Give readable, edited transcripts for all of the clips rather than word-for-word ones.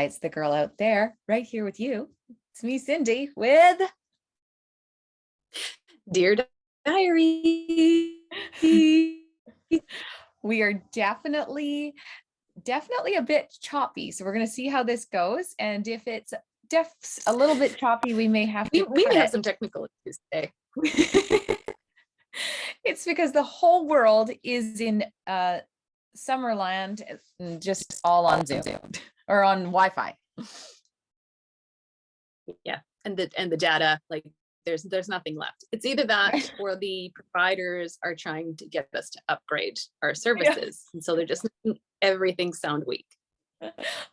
Hi, it's the girl out there, right here with you. It's me, Cindy, with Dear Diary. we are definitely a bit choppy. So we're going to see how this goes. And if it's a little bit choppy, we may have to We cut may have it. some technical issues today. It's because the whole world is in Summerland and just all on Zoom or on Wi-Fi. Yeah, and the data, like there's nothing left. It's either that or the providers are trying to get us to upgrade our services, and so they're just making everything sound weak.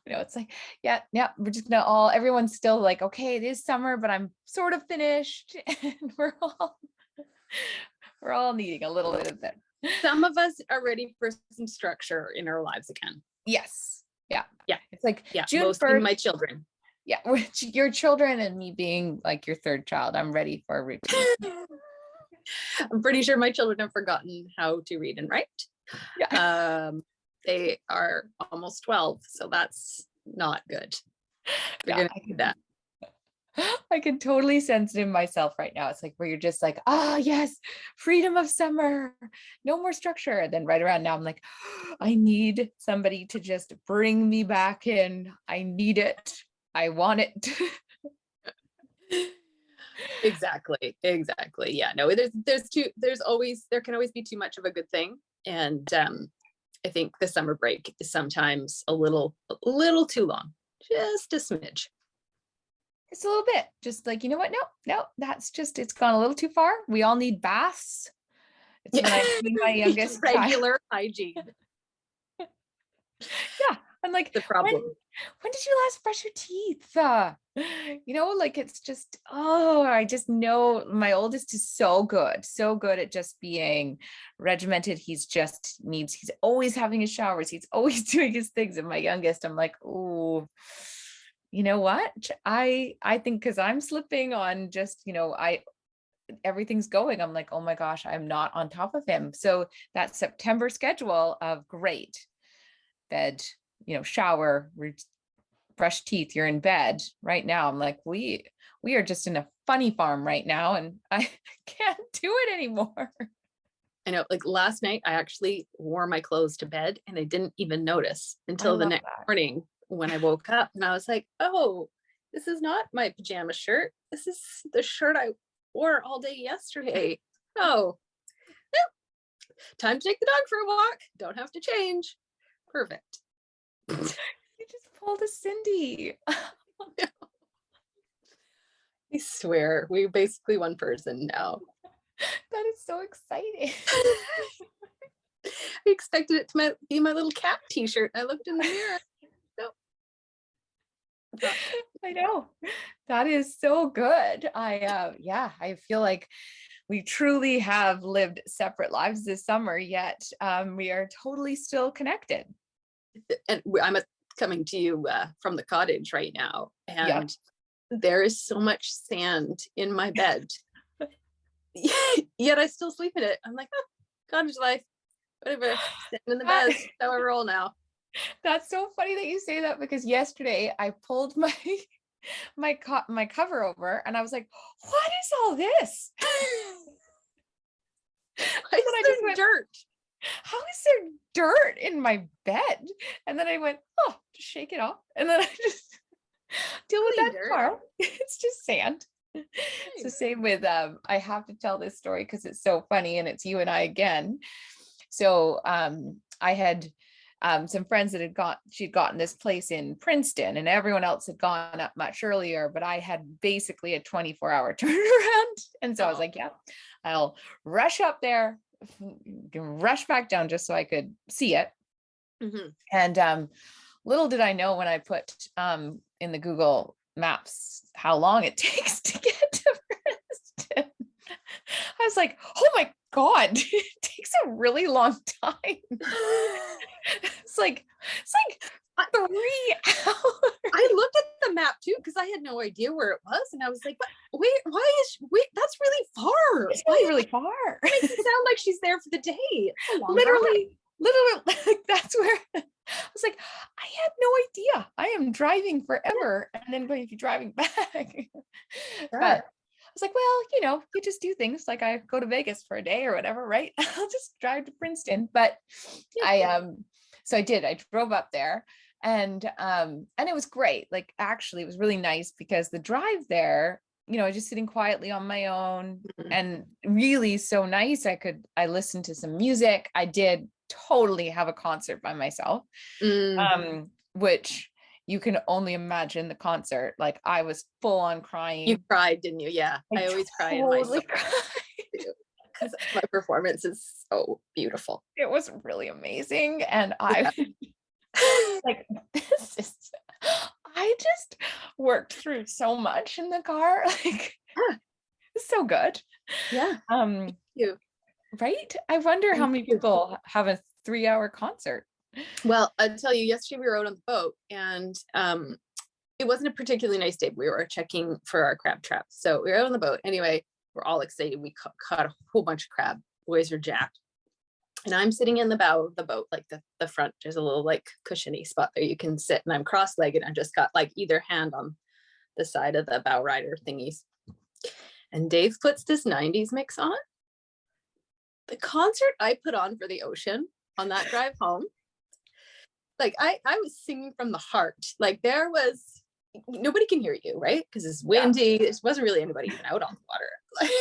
It's like, yeah, we're just gonna everyone's still like, okay, it is summer, but I'm sort of finished, and we're all needing a little bit of that. Some of us are ready for some structure in our lives again. Yes. Yeah. It's like June mostly 1st. My children. Yeah, your children and me being like your third child. I'm ready for a routine. I'm pretty sure my children have forgotten how to read and write. Yeah. They are almost 12, so that's not good. They're gonna do that. I can totally sense it in myself right now. It's like where you're just like, yes, freedom of summer, no more structure. And then right around now, I'm like, I need somebody to just bring me back in. I need it. I want it. Exactly. Yeah, no, there can always be too much of a good thing. And I think the summer break is sometimes a little too long, just a smidge. It's a little bit just like, you know what? No, that's just, it's gone a little too far. We all need baths. It's when I see my youngest regular hygiene. Yeah. I'm like, the problem. When did you last brush your teeth? Like it's just, I just know my oldest is so good at just being regimented. He's always having his showers. He's always doing his things. And my youngest, I'm like, oh, you know what? I think because I'm slipping on just, everything's going. I'm like, oh my gosh, I'm not on top of him. So that September schedule of great bed, shower, brush teeth, you're in bed right now. I'm like, we are just in a funny farm right now, and I can't do it anymore. I know, like last night, I actually wore my clothes to bed and I didn't even notice until the next morning when I woke up, and I was like, oh, this is not my pajama shirt. This is the shirt I wore all day yesterday. Oh, time to take the dog for a walk. Don't have to change. Perfect. You just pulled a Cindy. I swear, we're basically one person now. That is so exciting. I expected it to be my little cat t-shirt. I looked in the mirror. Nope. I know. That is so good. I feel like we truly have lived separate lives this summer, yet we are totally still connected. And I'm coming to you from the cottage right now, and there is so much sand in my bed. Yet I still sleep in it. I'm like, cottage life, whatever. Sitting in the bed, how I roll now. That's so funny that you say that, because yesterday I pulled my cover over and I was like, what is all this? I just went, dirt. How is there dirt in my bed? And then I went, just shake it off. And then I just deal with that tomorrow. It's just sand. It's the same with, I have to tell this story because it's so funny, and it's you and I again. So I had some friends that she'd gotten this place in Princeton, and everyone else had gone up much earlier, but I had basically a 24-hour turnaround. And so I was like, yeah, I'll rush up there, rush back down just so I could see it. Mm-hmm. And little did I know when I put in the Google Maps how long it takes to get to Princeton. I was like, oh my God, it takes a really long time. It's like 3 hours. I looked at the map too, because I had no idea where it was, and I was like, wait, that's really far. It's really far. It makes it sound like she's there for the day. Literally, like that's where I was like, I had no idea. I am driving forever and then going to be driving back. But I was like, well, you just do things like I go to Vegas for a day or whatever, right? I'll just drive to Princeton. But so I did. I drove up there and it was great. Like actually it was really nice because the drive there, just sitting quietly on my own and really so nice. I listened to some music. I did totally have a concert by myself, which you can only imagine the concert. Like I was full on crying. You cried, didn't you? Yeah. I always cry in my songs because my performance is so beautiful. It was really amazing. And I like, I just worked through so much in the car. Like, it's so good. Yeah. Thank you. Right? I wonder how many people have a 3-hour concert. Well, I'll tell you, yesterday we were out on the boat and it wasn't a particularly nice day. We were checking for our crab traps. So we were out on the boat. Anyway, we're all excited. We caught a whole bunch of crab. Boys are jacked. And I'm sitting in the bow of the boat, like the front, there's a little like cushiony spot there you can sit. And I'm cross-legged. I just got like either hand on the side of the bow rider thingies. And Dave puts this 90s mix on. The concert I put on for the ocean on that drive home, like I was singing from the heart. Like there was, nobody can hear you, right? Because it's windy. There wasn't really anybody even out on the water. Like,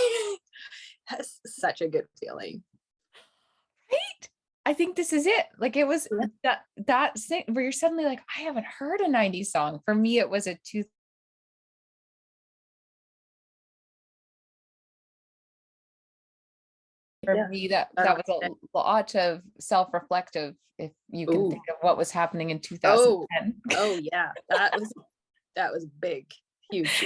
that's such a good feeling. Right? I think this is it. Like it was that thing where you're suddenly like, I haven't heard a 90s song. For me, it was a for me that was a lot of self-reflective, if you can think of what was happening in 2010. Oh yeah, that was big, huge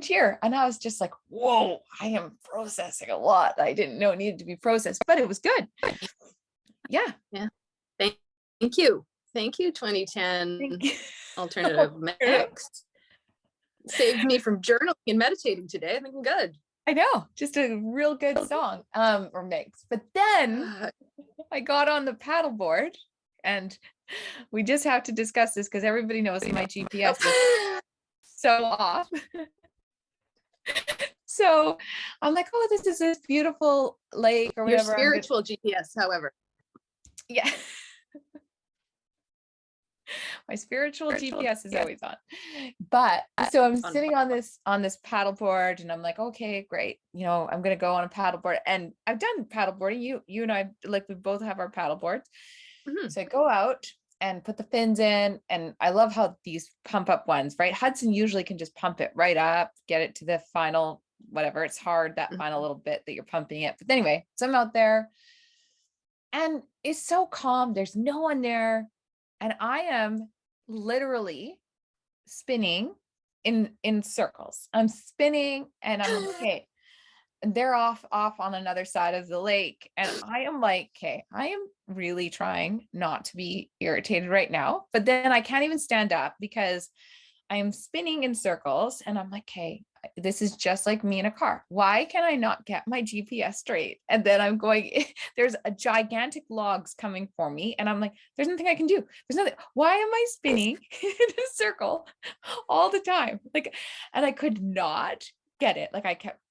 year. And I was just like, whoa, I am processing a lot I didn't know needed to be processed, but it was good. Yeah. Thank you 2010 alternative mix saved me from journaling and meditating today. I think I'm good. I know, just a real good song or mix. But then I got on the paddleboard, and we just have to discuss this because everybody knows my GPS is so off. So I'm like, oh, this is this beautiful lake or whatever. Your spiritual GPS, however. Yeah. My spiritual GPS is always on. But so I'm sitting on this paddleboard and I'm like, okay, great. I'm going to go on a paddleboard, and I've done paddleboarding. You and I, like, we both have our paddleboards. So I go out and put the fins in, and I love how these pump up ones, right? Hudson usually can just pump it right up, get it to the final, whatever. It's hard, that final little bit that you're pumping it. But anyway, so I'm out there and it's so calm. There's no one there. And I am literally spinning in circles. I'm spinning and I'm okay. And they're off on another side of the lake. And I am like, okay, I am really trying not to be irritated right now. But then I can't even stand up because I am spinning in circles. And I'm like, okay, this is just like me in a car. Why can I not get my GPS straight? And then I'm going, there's a gigantic logs coming for me. And I'm like, there's nothing I can do. There's nothing. Why am I spinning in a circle all the time? Like, and I could not get it. Like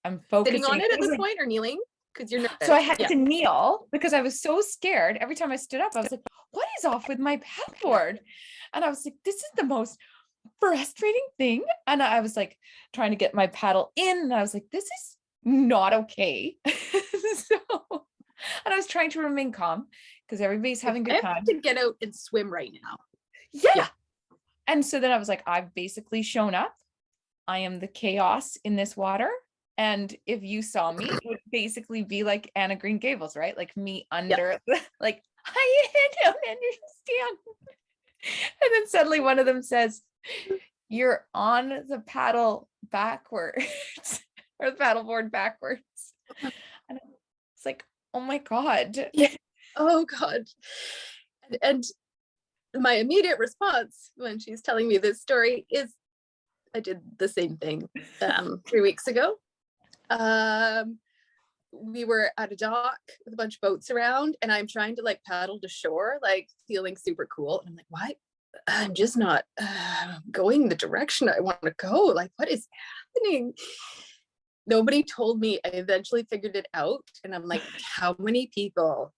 I'm focusing sitting on it at this point, or kneeling? Because you're nervous. So I had to kneel because I was so scared. Every time I stood up, I was like, what is off with my paddleboard? And I was like, this is the most frustrating thing. And I was like trying to get my paddle in, and I was like, this is not okay. And I was trying to remain calm because everybody's having a good time. I have to get out and swim right now. Yeah. And so then I was like, I've basically shown up. I am the chaos in this water. And if you saw me, it would basically be like Anna Green Gables, right? Like me under, like, I don't understand. And then suddenly one of them says, you're on the paddle backwards or the paddleboard backwards. And it's like, oh my God. Oh God. And my immediate response when she's telling me this story is, I did the same thing 3 weeks ago. we were at a dock with a bunch of boats around, and I'm trying to like paddle to shore, like feeling super cool. And I'm like, why? I'm just not going the direction I want to go. Like, what is happening? Nobody told me. I eventually figured it out. And I'm like, how many people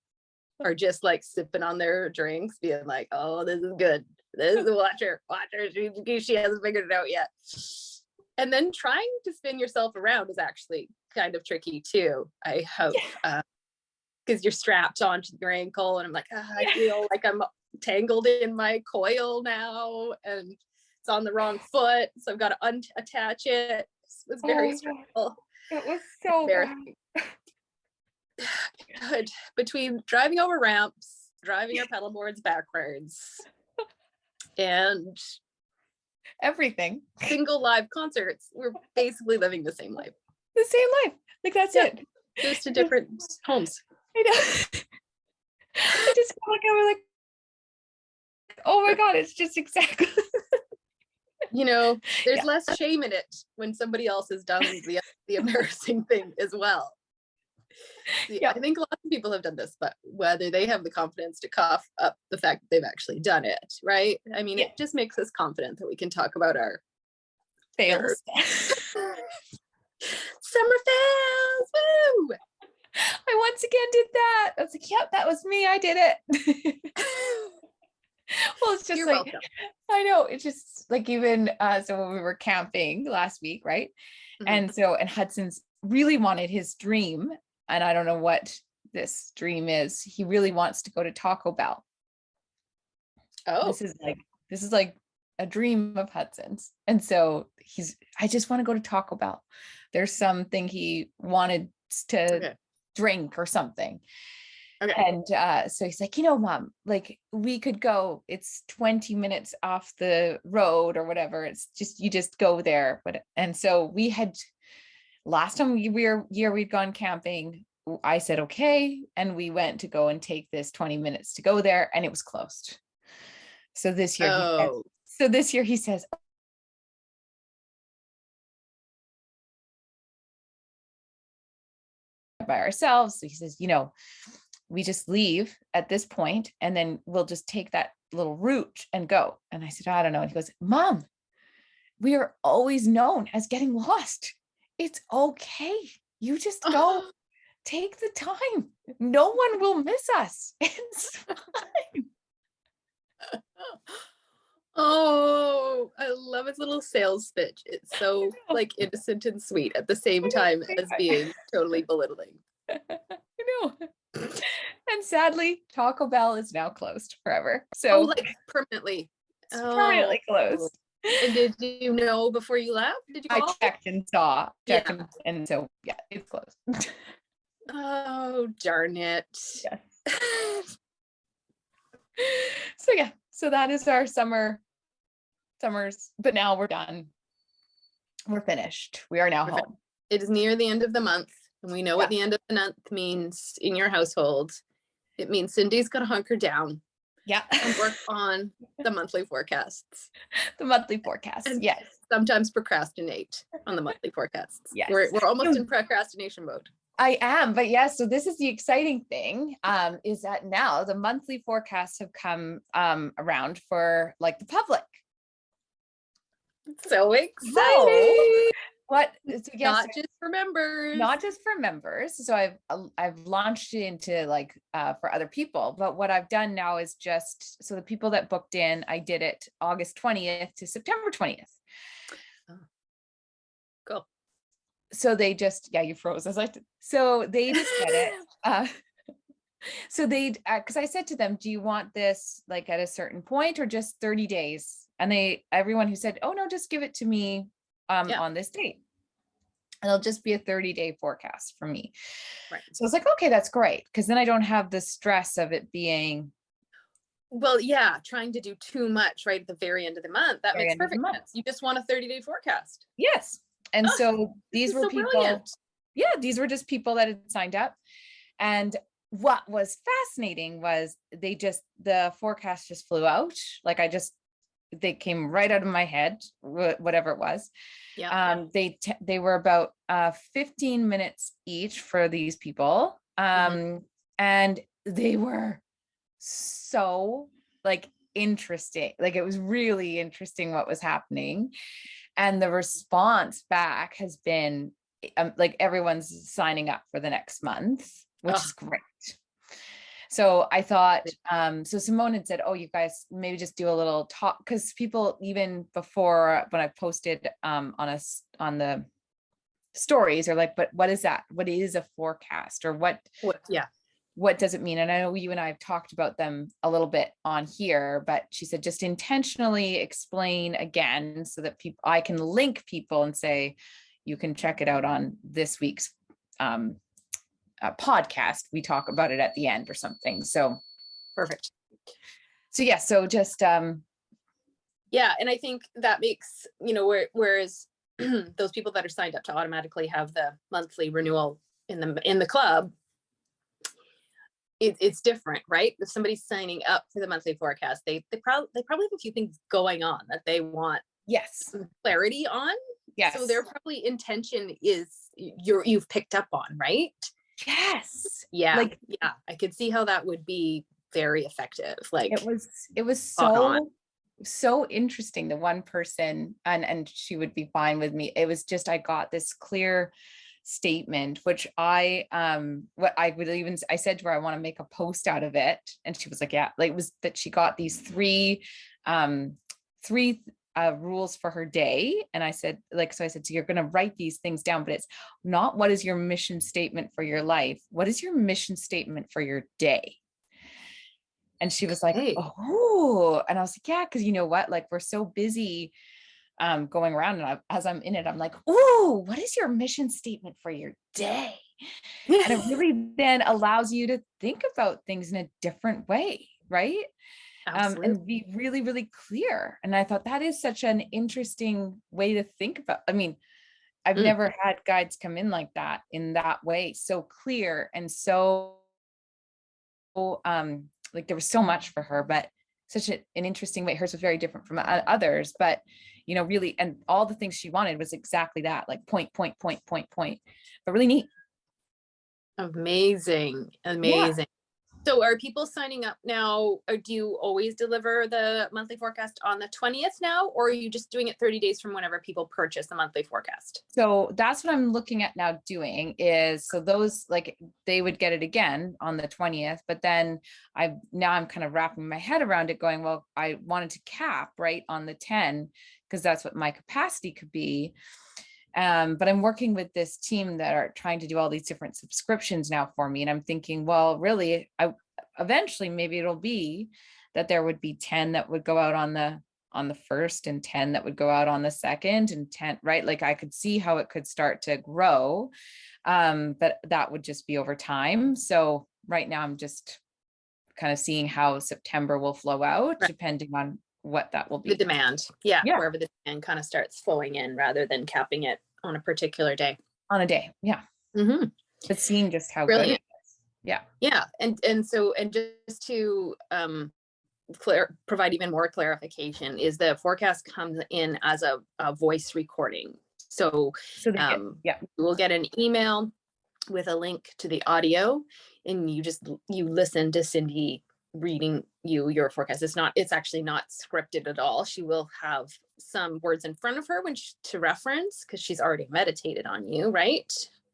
are just like sipping on their drinks, being like, oh, this is good. This is watch her. She hasn't figured it out yet. And then trying to spin yourself around is actually kind of tricky too, I hope, because you're strapped onto your ankle, and I'm like, I feel like I'm tangled in my coil now, and it's on the wrong foot, so I've got to unattach it. It was very stressful. It was so bad. Good. Between driving over ramps, driving our pedal boards backwards, and everything, single live concerts, we're basically living the same life. The same life. Like, that's it. Just to different homes. I know. I just feel like I was like, oh my God, it's just exactly. You know, there's less shame in it when somebody else has done the embarrassing thing as well. I think lots of people have done this, but whether they have the confidence to cough up the fact that they've actually done it, right? I mean, it just makes us confident that we can talk about our fails. Summer fails. Woo! I once again did that. I was like, yep, that was me. I did it. Well, it's just like, welcome. I know, it's just like, even so when we were camping last week, right? And Hudson's really wanted his dream, and I don't know what this dream is. He really wants to go to Taco Bell. This is like a dream of Hudson's. And so I just want to go to Taco Bell. There's something he wanted to drink or something. And so he's like, Mom, like, we could go, it's 20 minutes off the road or whatever. It's just, you just go there. And so we had, last time we'd gone camping, I said, okay. And we went to go and take this 20 minutes to go there, and it was closed. So this year he says, by ourselves. So he says, we just leave at this point, and then we'll just take that little route and go. And I said, I don't know. And he goes, Mom, we are always known as getting lost. It's okay. You just go. Take the time. No one will miss us. It's fine. Oh, I love his little sales pitch. It's so like innocent and sweet at the same time as being totally belittling. I know. And sadly, Taco Bell is now closed forever. So like permanently. It's permanently closed. And did you know before you left? Did you call? I checked and saw. And so it's closed. Oh, darn it. Yes. So that is our summers, but now we're done. We're finished. We are now home. It is near the end of the month, and we know what the end of the month means in your household. It means Cindy's got to hunker down. Yeah. And work on the monthly forecasts. The monthly forecasts. And yes. Sometimes procrastinate on the monthly forecasts. Yes. We're almost in procrastination mode. I am, but yes. So this is the exciting thing, is that now the monthly forecasts have come around for like the public. So exciting! Not just for members. Not just for members. So I've launched it into like for other people. But what I've done now is just so the people that booked in, I did it August 20th to September 20th. Oh. Cool. So they just, you froze. I was like, so they just get it. So they, because I said to them, do you want this like at a certain point or just 30 days? And everyone who said, oh no, just give it to me on this date. And it'll just be a 30-day forecast for me. Right. So I was like, okay, that's great. Because then I don't have the stress of it being. Well, trying to do too much right at the very end of the month. That makes perfect sense. You just want a 30-day forecast. Yes. And so these were people. Brilliant. Yeah, these were just people that had signed up. And what was fascinating was the forecast just flew out. Like I just they came right out of my head, whatever it was. Yeah. They were about 15 minutes each for these people. And they were so like interesting. Like it was really interesting what was happening. And the response back has been like everyone's signing up for the next month, which is great. So I thought, so Simone had said, oh, you guys maybe just do a little talk, because people, even before when I posted on the stories, are like, but what is that? What is a forecast, or what does it mean? And I know you and I have talked about them a little bit on here, but she said, just intentionally explain again so that I can link people and say, you can check it out on this week's podcast. We talk about it at the end or something. So perfect. So yeah, so just yeah, and I think that makes, whereas those people that are signed up to automatically have the monthly renewal in the club, it's different, right? If somebody's signing up for the monthly forecast, they probably have a few things going on that they want clarity on. Yes. So their probably intention is you've picked up on, right? Yes. Yeah. Yeah. I could see how that would be very effective. Like it was so interesting. The one person, and she would be fine with me. It was just, I got this clear statement, which I said to her, I want to make a post out of it. And she was like, yeah, like it was that she got these three rules for her day. And I said, so you're going to write these things down, but it's not, what is your mission statement for your life? What is your mission statement for your day? And she was like, oh, and I was like, yeah, because you know what, like we're so busy going around, and as I'm in it, I'm like, oh, what is your mission statement for your day? And it really then allows you to think about things in a different way, right? And be really, really clear. And I thought that is such an interesting way to think about. I mean, I've never had guides come in like that, in that way, so clear and so like there was so much for her, but such an interesting way. Hers was very different from others, but really, and all the things she wanted was exactly that, like point, but really neat. Amazing. Yeah. So are people signing up now? Or do you always deliver the monthly forecast on the 20th now, or are you just doing it 30 days from whenever people purchase the monthly forecast? So that's what I'm looking at now doing is, so those, like, they would get it again on the 20th, but then I'm kind of wrapping my head around it going, well, I wanted to cap right on the 10, because that's what my capacity could be. But I'm working with this team that are trying to do all these different subscriptions now for me. And I'm thinking, well, really, eventually maybe it'll be that there would be 10 that would go out on the first, and 10 that would go out on the second, and 10, right? Like I could see how it could start to grow. But that would just be over time. So right now I'm just kind of seeing how September will flow out, depending on what that will be. The demand. Yeah. Wherever the demand kind of starts flowing in, rather than capping it on a particular day. On a day. Yeah. But seeing just how brilliant. Good it is. Yeah. Yeah. And just to provide even more clarification, is the forecast comes in as a voice recording. So you will get an email with a link to the audio, and you listen to Cindy reading your forecast. It's actually not scripted at all. She will have some words in front of her to reference, because she's already meditated on you, right?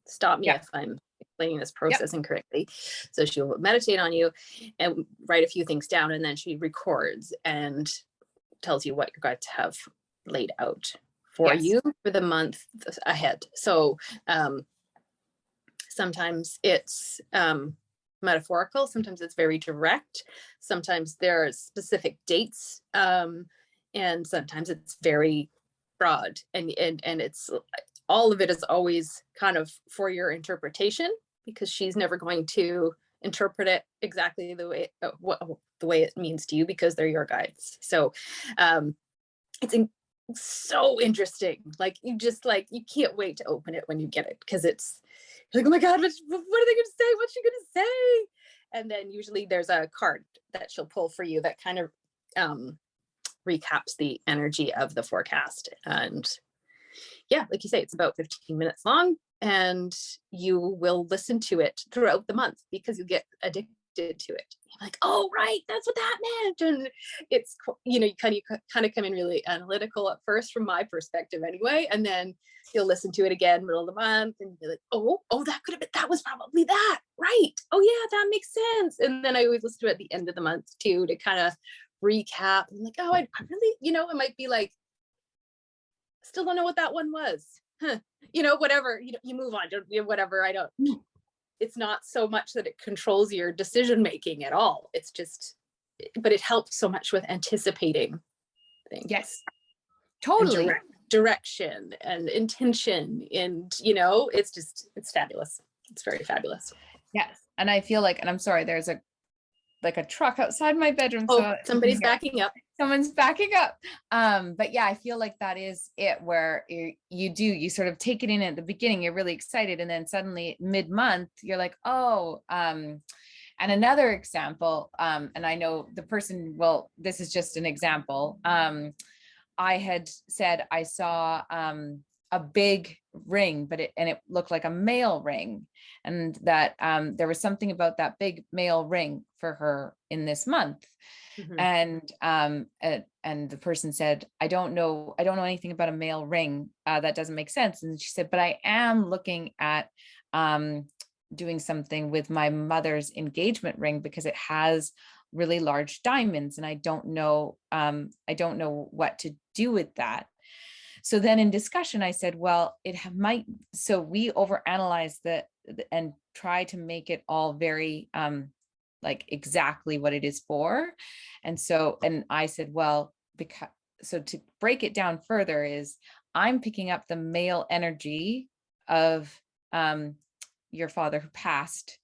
Stop me if I'm explaining this process incorrectly. So she'll meditate on you and write a few things down, and then she records and tells you what you're going to have laid out for you for the month ahead. So sometimes it's metaphorical, sometimes it's very direct, sometimes there are specific dates, and sometimes it's very broad, and it's all of it is always kind of for your interpretation, because she's never going to interpret it exactly the way it means to you, because they're your guides. So it's so interesting. Like you can't wait to open it when you get it, because it's like, oh my God, what are they going to say? What's she going to say? And then usually there's a card that she'll pull for you that kind of recaps the energy of the forecast. And yeah, like you say, it's about 15 minutes long, and you will listen to it throughout the month because you get addicted to it. You're like, oh, right, that's what that meant. And it's, you know, you kind of come in really analytical at first, from my perspective anyway. And then you'll listen to it again, middle of the month, and you're like, oh, that could have been, that was probably that. Right. Oh yeah, that makes sense. And then I always listen to it at the end of the month too, to kind of recap. I'm like, oh, I really, you know, it might be like, still don't know what that one was. Huh. You know, whatever, you move on, whatever. It's not so much that it controls your decision making at all. It's just, but it helps so much with anticipating things. Yes, totally. And direction and intention. And, you know, it's fabulous. It's very fabulous. Yes. And I feel like, and I'm sorry, there's a truck outside my bedroom. Oh, so somebody's backing up. Someone's backing up. But yeah, I feel like that is it, where you sort of take it in at the beginning, you're really excited. And then suddenly mid-month, you're like, oh, and another example, and I know the person, well, this is just an example. I had said I saw a big ring, but it looked like a male ring, and that there was something about that big male ring for her in this month. Mm-hmm. And the person said, I don't know anything about a male ring. That doesn't make sense. And she said, but I am looking at doing something with my mother's engagement ring because it has really large diamonds, and I don't know what to do with that. So then in discussion, I said, well, so we overanalyze and try to make it all very like exactly what it is for. And I said, well, so to break it down further is, I'm picking up the male energy of your father who passed,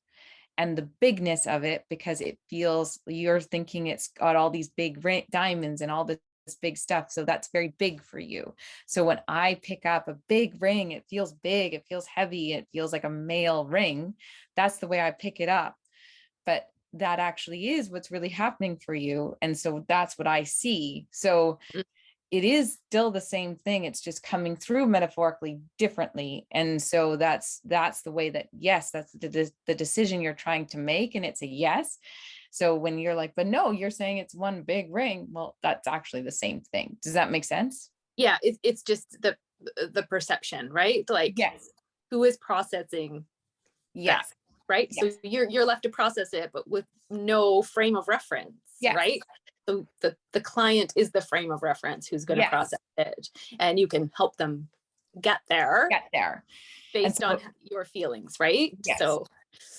and the bigness of it, because it feels, you're thinking it's got all these big diamonds and all this big stuff. So that's very big for you. So when I pick up a big ring, it feels big, it feels heavy, it feels like a male ring. That's the way I pick it up. But that actually is what's really happening for you. And so that's what I see. So it is still the same thing. It's just coming through metaphorically differently. And so that's the way that, yes, that's the decision you're trying to make. And it's a yes. So when you're like, but no, you're saying it's one big ring. Well, that's actually the same thing. Does that make sense? Yeah. It's just the perception, right? Like, yes, who is processing that, right? Yes. So you're left to process it, but with no frame of reference, yes, right? So the client is the frame of reference who's going to process it, and you can help them get there based on your feelings, right? Yes. So,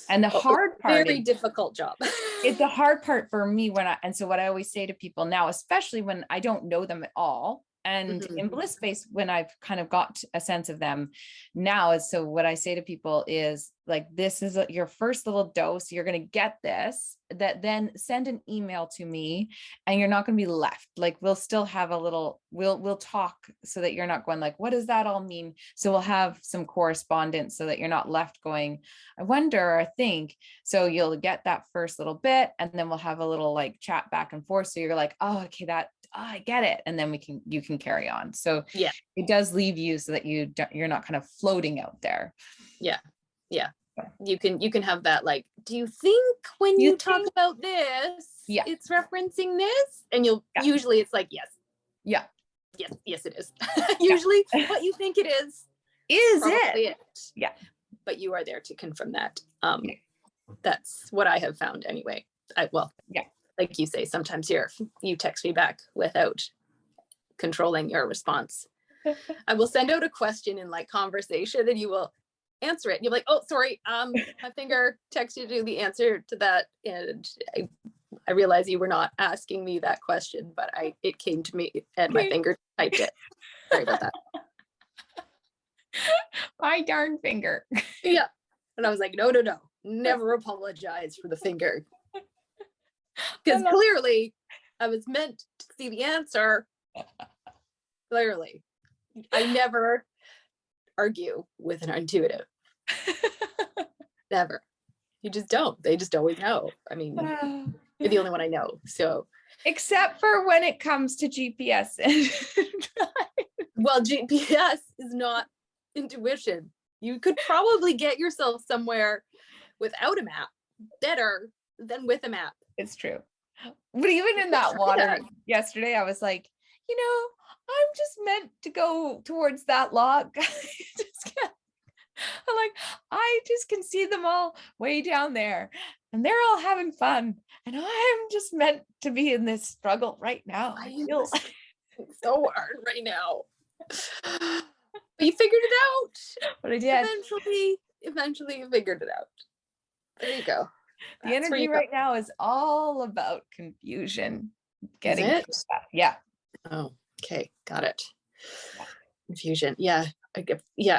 and the hard part, very difficult job. It's the hard part for me so what I always say to people now, especially when I don't know them at all, and in Bliss Space, when I've kind of got a sense of them now, is, so what I say to people is like, this is your first little dose. You're going to get this, that then send an email to me, and you're not going to be left. Like, we'll still have we'll talk, so that you're not going like, what does that all mean? So we'll have some correspondence, so that you're not left going, I wonder, or I think. So you'll get that first little bit, and then we'll have a little like chat back and forth. So you're like, oh, okay, I get it. And then you can carry on. So yeah, it does leave you so that you're not kind of floating out there. Yeah. Yeah. You can have that, like, do you think when you talk about this, it's referencing this? And usually it's like, yes. Yeah. Yes, it is. Usually what you think it is it. Yeah. But you are there to confirm that. That's what I have found anyway. Like you say, sometimes you text me back without controlling your response. I will send out a question in like conversation, and you will answer it. And you're like, oh, sorry, my finger texted you the answer to that. And I realized you were not asking me that question, but it came to me and my finger typed it. Sorry about that. My darn finger. Yeah. And I was like, no, never apologize for the finger. Because clearly I was meant to see the answer. Clearly. I never argue with an intuitive. Never. You just don't. They just always know. I mean, you're the only one I know. So Except for when it comes to GPS. Well, GPS is not intuition. You could probably get yourself somewhere without a map better than with a map. It's true. But even in that water yesterday, I was like, I'm just meant to go towards that log. I'm like, I just can see them all way down there and they're all having fun. And I'm just meant to be in this struggle right now. I feel so hard right now. But you figured it out. But I did. Eventually you figured it out. There you go. The energy right now is all about confusion. Getting it? Yeah. Oh, okay. Got it. Yeah. Confusion. Yeah. I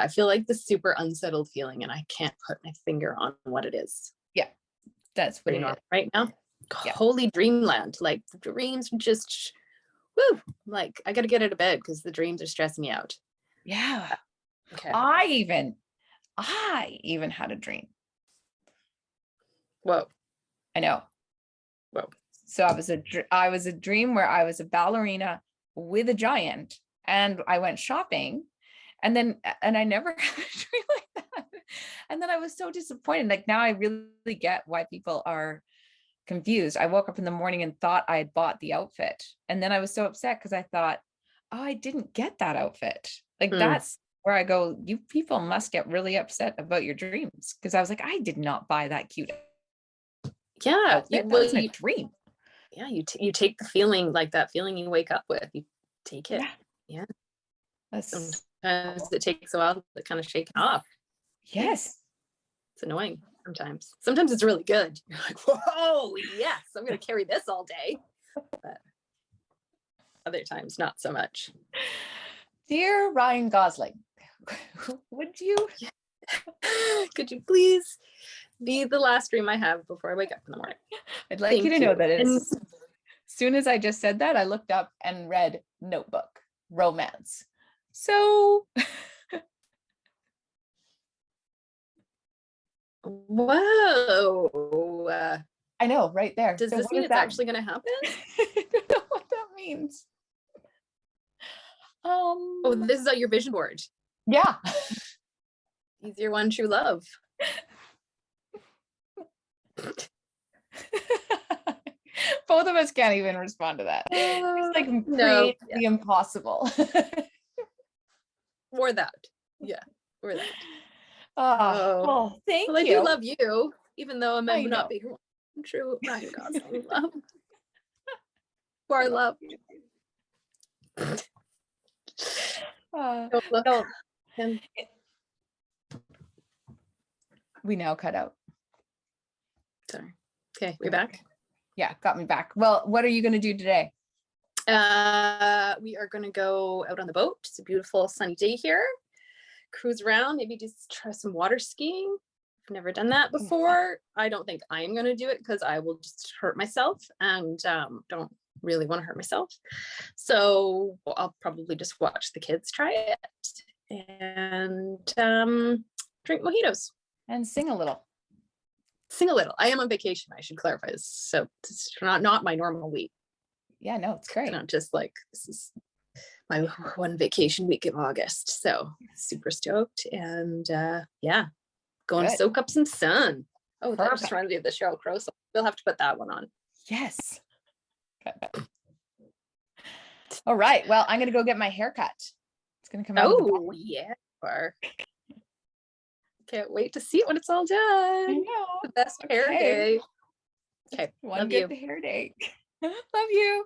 feel like the super unsettled feeling and I can't put my finger on what it is. Yeah. That's what it is. Right now. Yeah. Holy dreamland. Like the dreams just woo. Like I gotta get out of bed because the dreams are stressing me out. Yeah. Okay. I even had a dream. Whoa. I know. Whoa. So I was a dream where I was a ballerina with a giant and I went shopping and I never had a dream like that. And then I was so disappointed. Like now I really get why people are confused. I woke up in the morning and thought I had bought the outfit. And then I was so upset because I thought, oh, I didn't get that outfit. Like that's where I go, you people must get really upset about your dreams. Because I was like, I did not buy that cute. Yeah. That wasn't a dream. Yeah. You take the feeling, like that feeling you wake up with, you take it. Yeah. Sometimes it takes a while to kind of shake it off. Yes. It's annoying sometimes. Sometimes it's really good. You're like, whoa, yes, I'm going to carry this all day. But other times, not so much. Dear Ryan Gosling, could you please be the last dream I have before I wake up in the morning? I'd like you to know that as soon as I just said that, I looked up and read Notebook, romance. So whoa. I know, right there. Does this mean it's actually going to happen? I don't know what that means. Oh, this is your vision board. Yeah. He's your one true love. Both of us can't even respond to that. It's like create the impossible. Or that. Yeah. Or that. Well, thank you. I do love you, even though I may not be true Ryan Gosling love. For our love. We now cut out. Sorry. Okay, we're back. Yeah, got me back. Well, what are you going to do today? We are going to go out on the boat. It's a beautiful sunny day here. Cruise around, maybe just try some water skiing. I've never done that before. I don't think I'm going to do it because I will just hurt myself and don't really want to hurt myself. So I'll probably just watch the kids try it and drink mojitos. And sing a little. I am on vacation, I should clarify this. So it's not my normal week. Yeah, no, it's great. Not just like this is my one vacation week of August. So super stoked and going to soak up some sun. Oh, that just reminds me of the Sheryl Crow song. We'll have to put that one on. Yes. All right. Well, I'm going to go get my haircut. It's going to come out. Oh, yeah. Can't wait to see it when it's all done. I know. The best hair day. Okay. One good hair day. Love you.